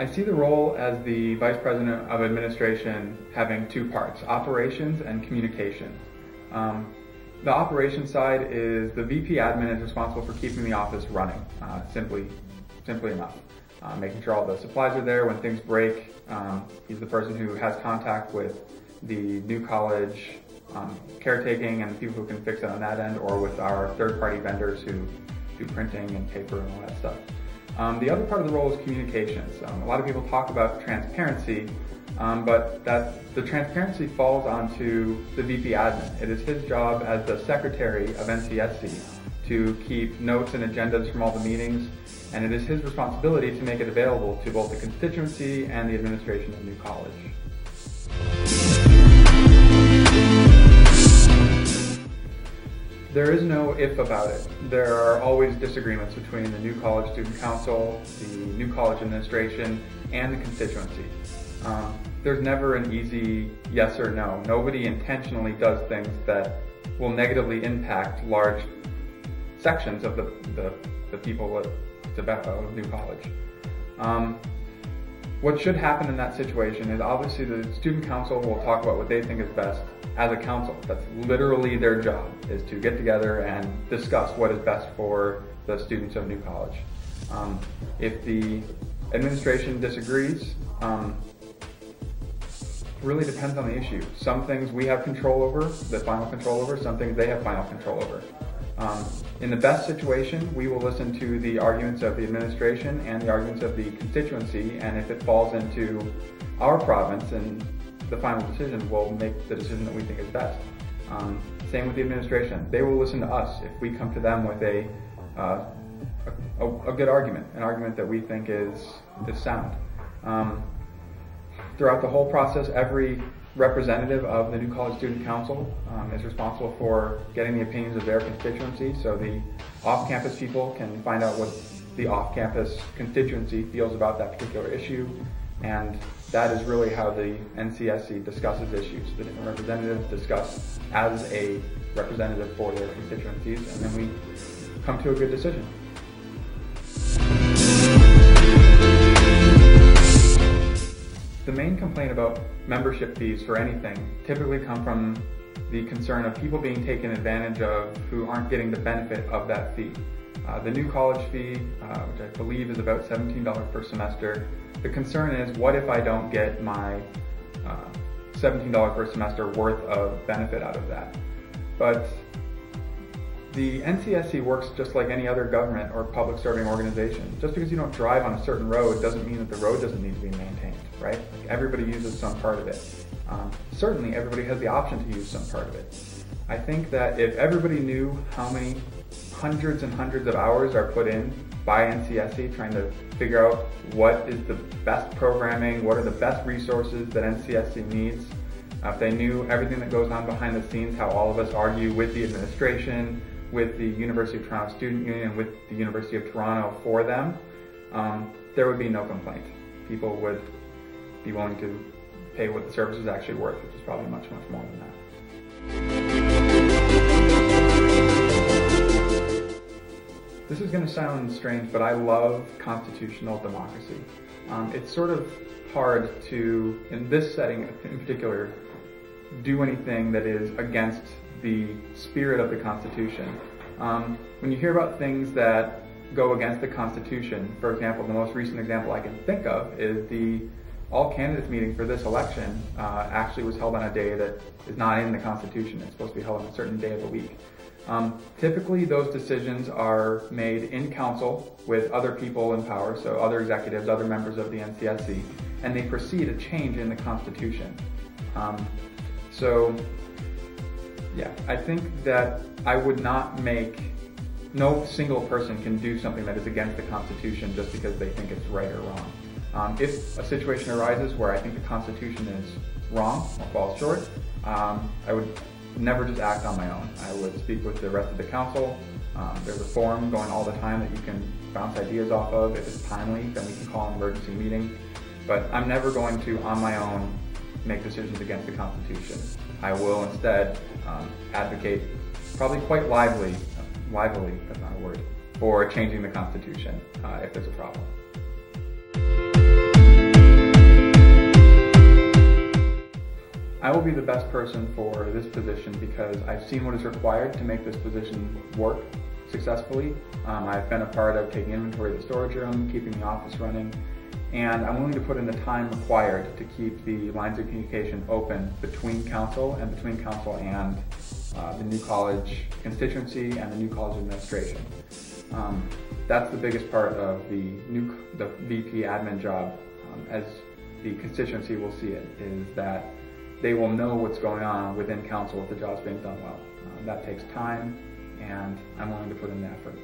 I see the role as the Vice President of Administration having two parts, operations and communication. The operations side is the VP admin is responsible for keeping the office running, simply enough. Making sure all the supplies are there when things break. He's the person who has contact with the new college caretaking and the people who can fix it on that end, or with our third-party vendors who do printing and paper and all that stuff. The other part of the role is communications. A lot of people talk about transparency, but the transparency falls onto the VP admin. It is his job as the secretary of NCSC to keep notes and agendas from all the meetings, and it is his responsibility to make it available to both the constituency and the administration of New College. There is no if about it. There are always disagreements between the New College Student Council, the New College administration, and the constituency. There's never an easy yes or no. Nobody intentionally does things that will negatively impact large sections of the people of New College. What should happen in that situation is obviously the student council will talk about what they think is best as a council. That's literally their job, is to get together and discuss what is best for the students of New College. If the administration disagrees, it really depends on the issue. Some things we have control over, the final control over, some things they have final control over. In the best situation, we will listen to the arguments of the administration and the arguments of the constituency, and if it falls into our province and the final decision, we'll make the decision that we think is best. Same with the administration. They will listen to us if we come to them with a good argument, an argument that we think is sound. Throughout the whole process, every representative of the New College Student Council is responsible for getting the opinions of their constituency, so the off-campus people can find out what the off-campus constituency feels about that particular issue, and that is really how the NCSC discusses issues. The different representatives discuss as a representative for their constituencies, and then we come to a good decision. The main complaint about membership fees for anything typically come from the concern of people being taken advantage of who aren't getting the benefit of that fee. The New College fee, which I believe is about $17 per semester, the concern is, what if I don't get my $17 per semester worth of benefit out of that? But the NCSC works just like any other government or public serving organization. Just because you don't drive on a certain road doesn't mean that the road doesn't need to be maintained, right? Like, everybody uses some part of it. Certainly everybody has the option to use some part of it. I think that if everybody knew how many hundreds and hundreds of hours are put in by NCSC trying to figure out what is the best programming, what are the best resources that NCSC needs, if they knew everything that goes on behind the scenes, how all of us argue with the administration, with the University of Toronto Student Union, with the University of Toronto for them, there would be no complaint. People would be willing to pay what the service is actually worth, which is probably much, much more than that. This is going to sound strange, but I love constitutional democracy. It's sort of hard to, in this setting in particular, do anything that is against the spirit of the Constitution. When you hear about things that go against the Constitution, for example, the most recent example I can think of is the all-candidates meeting for this election actually was held on a day that is not in the Constitution. It's supposed to be held on a certain day of the week. Typically, those decisions are made in council with other people in power, so other executives, other members of the NCSC, and they precede a change in the Constitution. Yeah, I think that I would not make, no single person can do something that is against the Constitution just because they think it's right or wrong. If a situation arises where I think the Constitution is wrong or falls short, I would never just act on my own. I would speak with the rest of the council. There's a forum going all the time that you can bounce ideas off of. If it's timely, then we can call an emergency meeting. But I'm never going to, on my own, make decisions against the Constitution. I will instead advocate, probably quite lively, that's not a word, for changing the Constitution if there's a problem. I will be the best person for this position because I've seen what is required to make this position work successfully. I've been a part of taking inventory of the storage room, keeping the office running, and I'm willing to put in the time required to keep the lines of communication open between council and the new college constituency and the new college administration. That's the biggest part of the VP admin job, as the constituency will see it, is that they will know what's going on within council if the job's being done well. That takes time, and I'm willing to put in the effort.